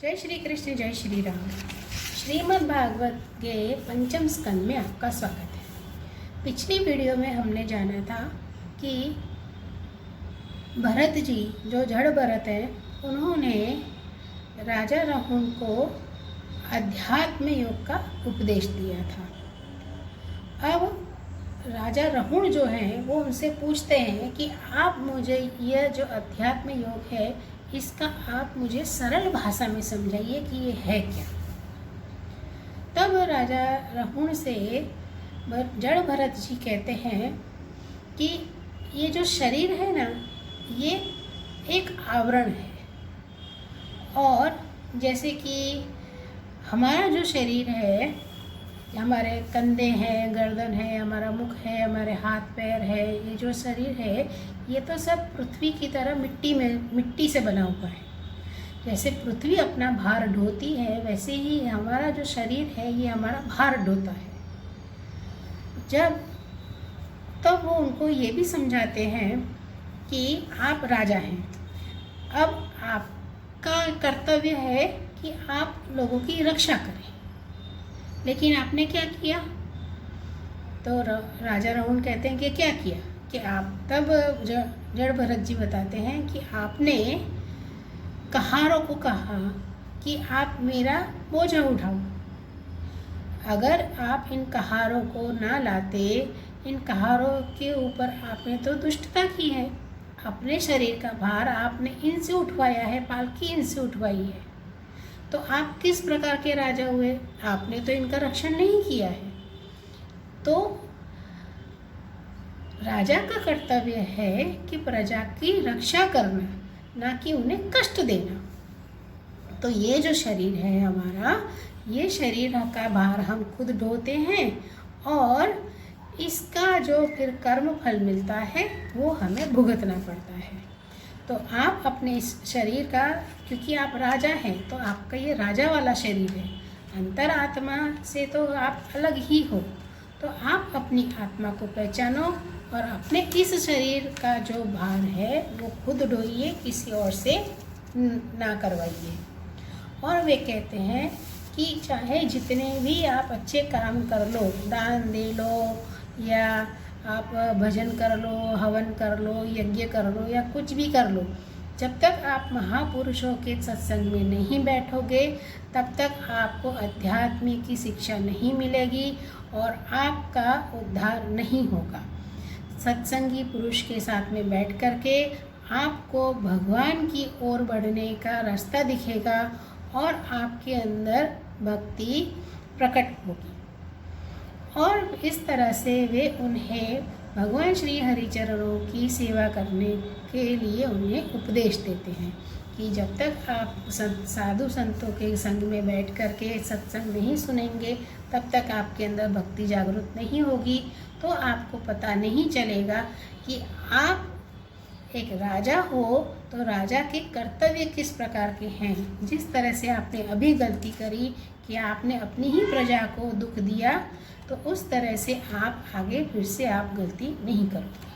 जय श्री कृष्ण, जय श्री राम। श्रीमद् भागवत के पंचम स्कंद में आपका स्वागत है। पिछली वीडियो में हमने जाना था कि भरत जी, जो जड़ भरत हैं, उन्होंने राजा राहुल को अध्यात्म योग का उपदेश दिया था। अब राजा राहुल जो हैं वो उनसे पूछते हैं कि आप मुझे यह जो अध्यात्म योग है इसका आप मुझे सरल भाषा में समझाइए कि ये है क्या। तब राजा राहुल से जड़ भरत जी कहते हैं कि ये जो शरीर है ना, ये एक आवरण है, और जैसे कि हमारा जो शरीर है, हमारे कंधे हैं, गर्दन है, हमारा मुख है, हमारे हाथ पैर है, ये जो शरीर है ये तो सब पृथ्वी की तरह मिट्टी से बना हुआ है। जैसे पृथ्वी अपना भार ढोती है, वैसे ही हमारा जो शरीर है ये हमारा भार ढोता है। तब वो उनको ये भी समझाते हैं कि आप राजा हैं, अब आपका कर्तव्य है कि आप लोगों की रक्षा करें। लेकिन आपने क्या किया? तो राजा राहुल कहते हैं कि क्या किया कि आप, तब जड़ भरत जी बताते हैं कि आपने कहारों को कहा कि आप मेरा बोझा उठाओ। अगर आप इन कहारों को ना लाते, इन कहारों के ऊपर आपने तो दुष्टता की है, अपने शरीर का भार आपने इनसे उठवाया है, पालकी इनसे उठवाई है, तो आप किस प्रकार के राजा हुए? आपने तो इनका रक्षण नहीं किया है। तो राजा का कर्तव्य है कि प्रजा की रक्षा करना, ना कि उन्हें कष्ट देना। तो ये जो शरीर है हमारा, ये शरीर का भार हम खुद ढोते हैं, और इसका जो फिर कर्म फल मिलता है वो हमें भुगतना पड़ता है। तो आप अपने इस शरीर का, क्योंकि आप राजा हैं तो आपका ये राजा वाला शरीर है, अंतर आत्मा से तो आप अलग ही हो। तो आप अपनी आत्मा को पहचानो और अपने इस शरीर का जो भार है वो खुद ढोइए, किसी और से ना करवाइए। और वे कहते हैं कि चाहे जितने भी आप अच्छे काम कर लो, दान दे लो, या आप भजन कर लो, हवन कर लो, यज्ञ कर लो, या कुछ भी कर लो, जब तक आप महापुरुषों के सत्संग में नहीं बैठोगे तब तक आपको अध्यात्म की शिक्षा नहीं मिलेगी और आपका उद्धार नहीं होगा। सत्संगी पुरुष के साथ में बैठ करके आपको भगवान की ओर बढ़ने का रास्ता दिखेगा और आपके अंदर भक्ति प्रकट होगी। और इस तरह से वे उन्हें भगवान श्री हरिचरणों की सेवा करने के लिए उन्हें उपदेश देते हैं कि जब तक आप साधु संतों के संग में बैठ कर के सत्संग नहीं सुनेंगे तब तक आपके अंदर भक्ति जागृत नहीं होगी। तो आपको पता नहीं चलेगा कि आप एक राजा हो तो राजा के कर्तव्य किस प्रकार के हैं। जिस तरह से आपने अभी गलती करी कि आपने अपनी ही प्रजा को दुख दिया, तो उस तरह से आप आगे फिर से आप गलती नहीं करोगे।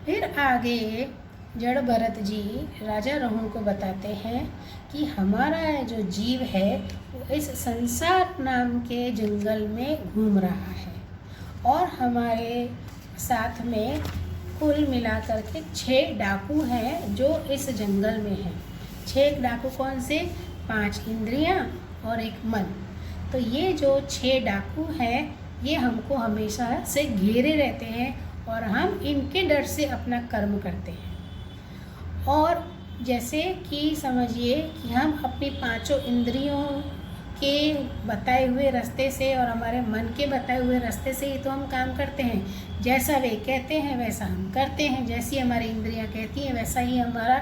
फिर आगे जड़ भरत जी राजा राहुल को बताते हैं कि हमारा जो जीव है वो इस संसार नाम के जंगल में घूम रहा है, और हमारे साथ में कुल मिलाकर के 6 डाकू हैं जो इस जंगल में हैं। 6 डाकू कौन से? 5 इंद्रियां और 1 मन। तो ये जो 6 डाकू हैं ये हमको हमेशा से घेरे रहते हैं और हम इनके डर से अपना कर्म करते हैं। और जैसे कि समझिए कि हम अपनी 5 इंद्रियों के बताए हुए रास्ते से और हमारे मन के बताए हुए रास्ते से ही तो हम काम करते हैं। जैसा वे कहते हैं वैसा हम करते हैं, जैसी हमारी इंद्रियां कहती हैं वैसा ही हमारा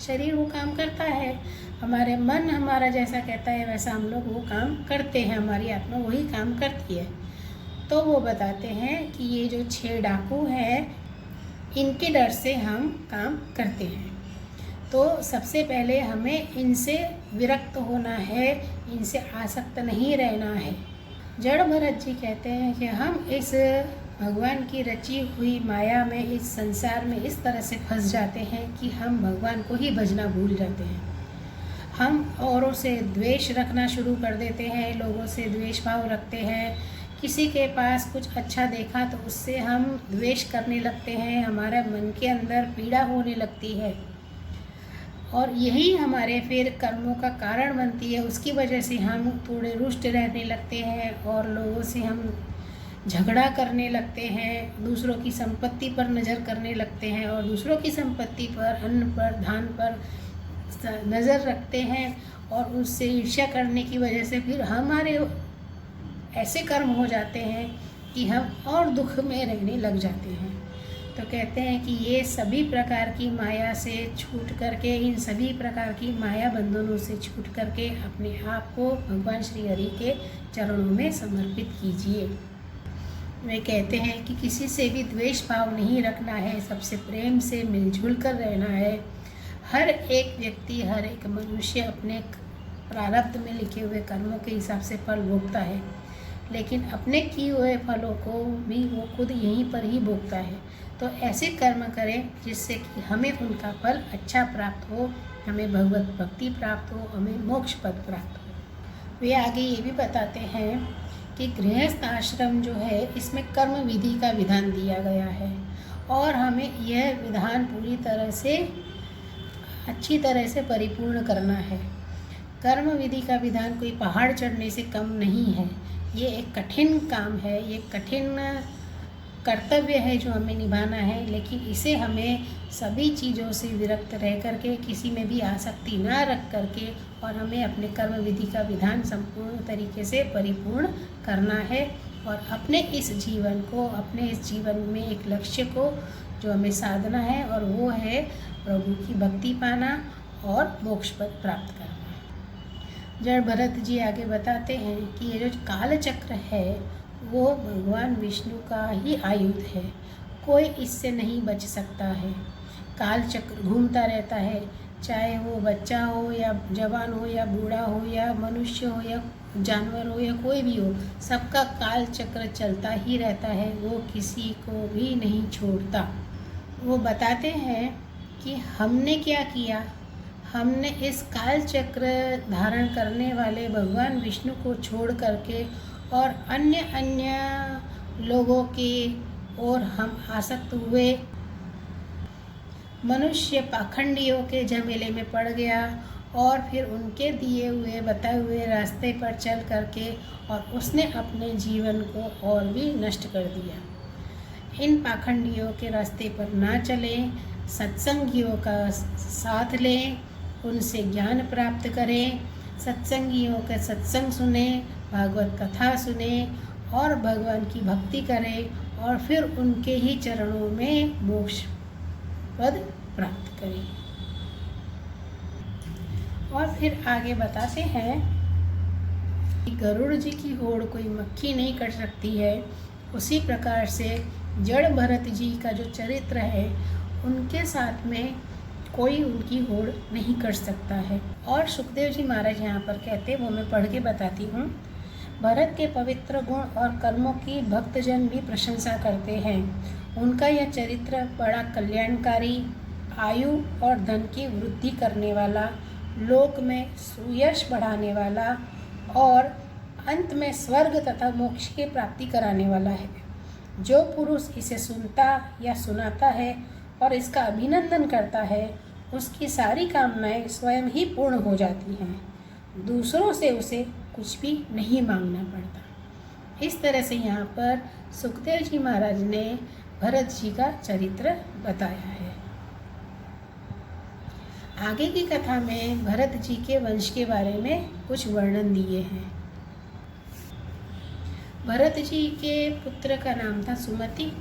शरीर वो काम करता है। हमारे मन हमारा जैसा कहता है वैसा हम लोग वो काम करते हैं, हमारी आत्मा वही काम करती है। तो वो बताते हैं कि ये जो 6 डाकू हैं इनके डर से हम काम करते हैं। तो सबसे पहले हमें इनसे विरक्त होना है, इनसे आसक्त नहीं रहना है। जड़ भरत जी कहते हैं कि हम इस भगवान की रची हुई माया में, इस संसार में इस तरह से फंस जाते हैं कि हम भगवान को ही भजना भूल जाते हैं। हम औरों से द्वेष रखना शुरू कर देते हैं, लोगों से द्वेष भाव रखते हैं। किसी के पास कुछ अच्छा देखा तो उससे हम द्वेष करने लगते हैं, हमारे मन के अंदर पीड़ा होने लगती है और यही हमारे फिर कर्मों का कारण बनती है। उसकी वजह से हम थोड़े रुष्ट रहने लगते हैं और लोगों से हम झगड़ा करने लगते हैं, दूसरों की संपत्ति पर नज़र करने लगते हैं और दूसरों की संपत्ति पर, अन्न पर, धान पर नज़र रखते हैं और उससे ईर्ष्या करने की वजह से फिर हमारे ऐसे कर्म हो जाते हैं कि हम और दुख में रहने लग जाते हैं। तो कहते हैं कि ये सभी प्रकार की माया से छूट करके, इन सभी प्रकार की माया बंधनों से छूट करके अपने आप को भगवान श्री हरि के चरणों में समर्पित कीजिए। वे कहते हैं कि किसी से भी द्वेष भाव नहीं रखना है, सबसे प्रेम से मिलजुल कर रहना है। हर एक व्यक्ति, हर एक मनुष्य अपने प्रारब्ध में लिखे हुए कर्मों के हिसाब से फल भोगता है, लेकिन अपने किए हुए फलों को भी वो खुद यहीं पर ही भोगता है। तो ऐसे कर्म करें जिससे कि हमें उनका फल अच्छा प्राप्त हो, हमें भगवत भक्ति प्राप्त हो, हमें मोक्ष पद प्राप्त हो। वे आगे ये भी बताते हैं कि गृहस्थ आश्रम जो है इसमें कर्म विधि का विधान दिया गया है और हमें यह विधान पूरी तरह से अच्छी तरह से परिपूर्ण करना है। कर्म विधि का विधान कोई पहाड़ चढ़ने से कम नहीं है, ये एक कठिन काम है, ये कठिन कर्तव्य है जो हमें निभाना है, लेकिन इसे हमें सभी चीज़ों से विरक्त रह करके, किसी में भी आसक्ति ना रख करके और हमें अपने कर्म विधि का विधान संपूर्ण तरीके से परिपूर्ण करना है और अपने इस जीवन में एक लक्ष्य को जो हमें साधना है और वो है प्रभु की भक्ति पाना और मोक्ष पद प्राप्त करना। जड़ भरत जी आगे बताते हैं कि ये जो काल चक्र है वो भगवान विष्णु का ही आयुध है, कोई इससे नहीं बच सकता है। काल चक्र घूमता रहता है, चाहे वो बच्चा हो या जवान हो या बूढ़ा हो या मनुष्य हो या जानवर हो या कोई भी हो, सबका काल चक्र चलता ही रहता है, वो किसी को भी नहीं छोड़ता। वो बताते हैं कि हमने क्या किया, हमने इस काल चक्र धारण करने वाले भगवान विष्णु को छोड़ करके और अन्य लोगों की ओर हम आसक्त हुए, मनुष्य पाखंडियों के झमेले में पड़ गया और फिर उनके दिए हुए बताए हुए रास्ते पर चल करके और उसने अपने जीवन को और भी नष्ट कर दिया। इन पाखंडियों के रास्ते पर ना चलें, सत्संगियों का साथ लें, उनसे ज्ञान प्राप्त करें, सत्संगियों का सत्संग सुने, भागवत कथा सुने और भगवान की भक्ति करें और फिर उनके ही चरणों में मोक्ष पद प्राप्त करें। और फिर आगे बताते हैं कि गरुड़ जी की होड़ कोई मक्खी नहीं कर सकती है, उसी प्रकार से जड़ भरत जी का जो चरित्र है उनके साथ में कोई उनकी होड़ नहीं कर सकता है। और सुखदेव जी महाराज यहाँ पर कहते, वो मैं पढ़ के बताती हूँ। भरत के पवित्र गुण और कर्मों की भक्तजन भी प्रशंसा करते हैं। उनका यह चरित्र बड़ा कल्याणकारी, आयु और धन की वृद्धि करने वाला, लोक में सुयश बढ़ाने वाला और अंत में स्वर्ग तथा मोक्ष की प्राप्ति कराने वाला है। जो पुरुष इसे सुनता या सुनाता है और इसका अभिनंदन करता है, उसकी सारी कामनाएं स्वयं ही पूर्ण हो जाती हैं, दूसरों से उसे कुछ भी नहीं मांगना पड़ता। इस तरह से यहाँ पर सुखदेव जी महाराज ने भरत जी का चरित्र बताया है। आगे की कथा में भरत जी के वंश के बारे में कुछ वर्णन दिए हैं। भरत जी के पुत्र का नाम था सुमति,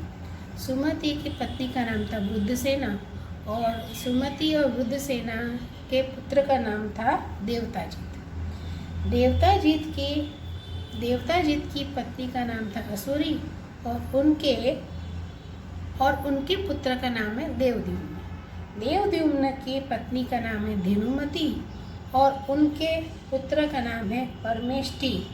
सुमति की पत्नी का नाम था बुद्धसेना और सुमति और बुद्धसेना के पुत्र का नाम था देवताजित। देवताजित की पत्नी का नाम था असुरी और उनके पुत्र का नाम है देवद्युम्न। देवद्युम्न की पत्नी का नाम है धेनुमति और उनके पुत्र का नाम है परमेष्टि।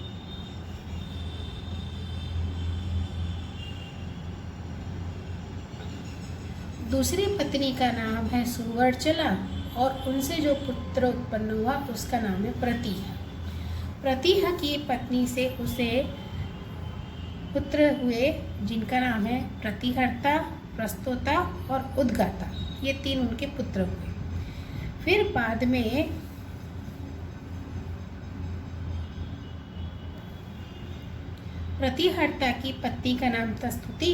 दूसरी पत्नी का नाम है सुवर्चला और उनसे जो पुत्र उत्पन्न हुआ उसका नाम है प्रतीह। प्रतीह की पत्नी से उसे पुत्र हुए जिनका नाम है प्रतिहर्ता, प्रस्तोता और उद्गाता। ये 3 उनके पुत्र हुए। फिर बाद में प्रतिहर्ता की पत्नी का नाम तस्तुति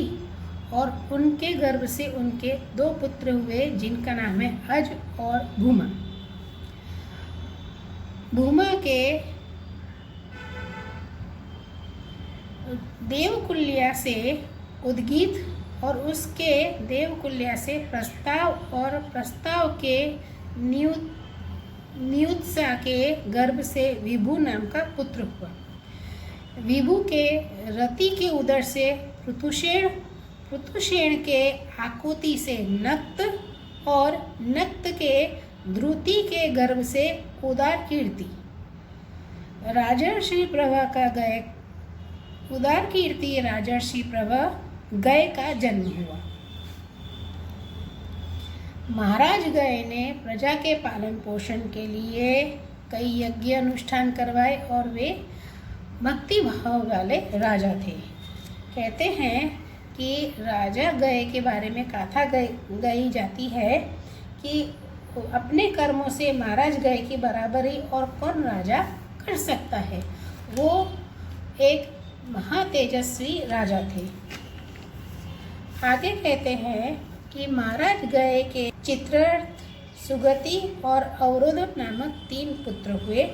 और उनके गर्भ से उनके 2 पुत्र हुए जिनका नाम है अज और भूमा। भूमा के देवकुल्या से उद्गीत और उसके देवकुल्या से प्रस्ताव और प्रस्ताव के नियुत्सा के गर्भ से विभु नाम का पुत्र हुआ। विभु के रति के उदर से पृथुषेण, पृथुषेण के आकुति से नक्त और नक्त के ध्रुति के गर्भ से उदार कीर्ति। राजर्षि प्रभा का गय उदार कीर्ति राजर्षि प्रभा गय का जन्म हुआ। महाराज गय ने प्रजा के पालन पोषण के लिए कई यज्ञ अनुष्ठान करवाए और वे भक्ति भाव वाले राजा थे। कहते हैं कि राजा गय के बारे में गाथा गाई जाती है कि अपने कर्मों से महाराज गय की बराबरी और कौन राजा कर सकता है। वो एक महातेजस्वी राजा थे। आगे कहते हैं कि महाराज गय के चित्ररथ, सुगति और अवरोध नामक 3 पुत्र हुए।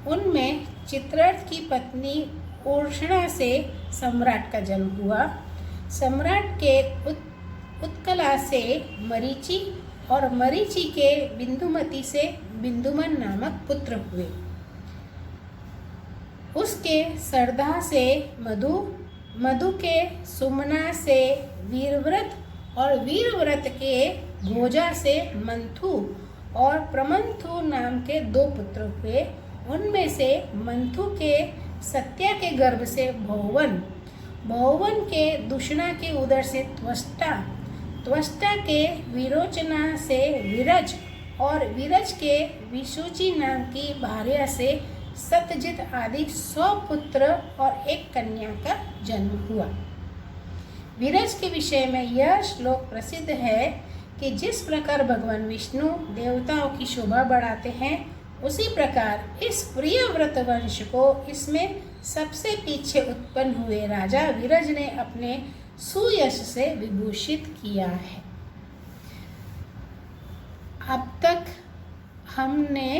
उनमें चित्ररथ की पत्नी उर्षणा से सम्राट का जन्म हुआ। सम्राट के उत्कला से मरीचि और मरीचि के बिंदुमती से बिंदुमन नामक पुत्र हुए। उसके सरधा से मधु, मधु के सुमना से वीरव्रत और वीरव्रत के भोजा से मंथु और प्रमंथु नाम के 2 पुत्र हुए। उनमें से मंथु के सत्या के गर्भ से भौवन, भौवन के दूषणा के उदर से त्वष्टा, त्वष्टा के विरोचना से विरज और विरज के विशुचि नाम की भार्या से सत्यजित आदि 100 पुत्र और 1 कन्या का जन्म हुआ। विरज के विषय में यह श्लोक प्रसिद्ध है कि जिस प्रकार भगवान विष्णु देवताओं की शोभा बढ़ाते हैं उसी प्रकार इस प्रियव्रत वंश को इसमें सबसे पीछे उत्पन्न हुए राजा विरज ने अपने सुयश से विभूषित किया है। अब तक हमने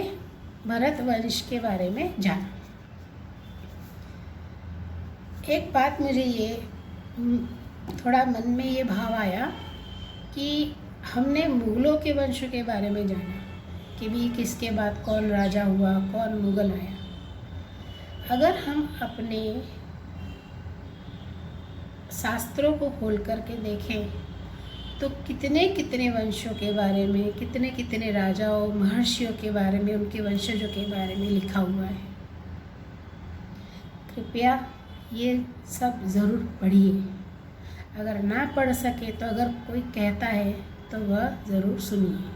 भरत वंश के बारे में जाना। एक बात मुझे ये थोड़ा मन में ये भाव आया कि हमने मुगलों के वंश के बारे में जाना कि भी किसके बाद कौन राजा हुआ, कौन मुगल आया। अगर हम अपने शास्त्रों को खोल करके देखें तो कितने कितने वंशों के बारे में, कितने कितने राजाओं, महर्षियों के बारे में, उनके वंशजों के बारे में लिखा हुआ है। कृपया ये सब ज़रूर पढ़िए। अगर ना पढ़ सके तो अगर कोई कहता है तो वह ज़रूर सुनिए।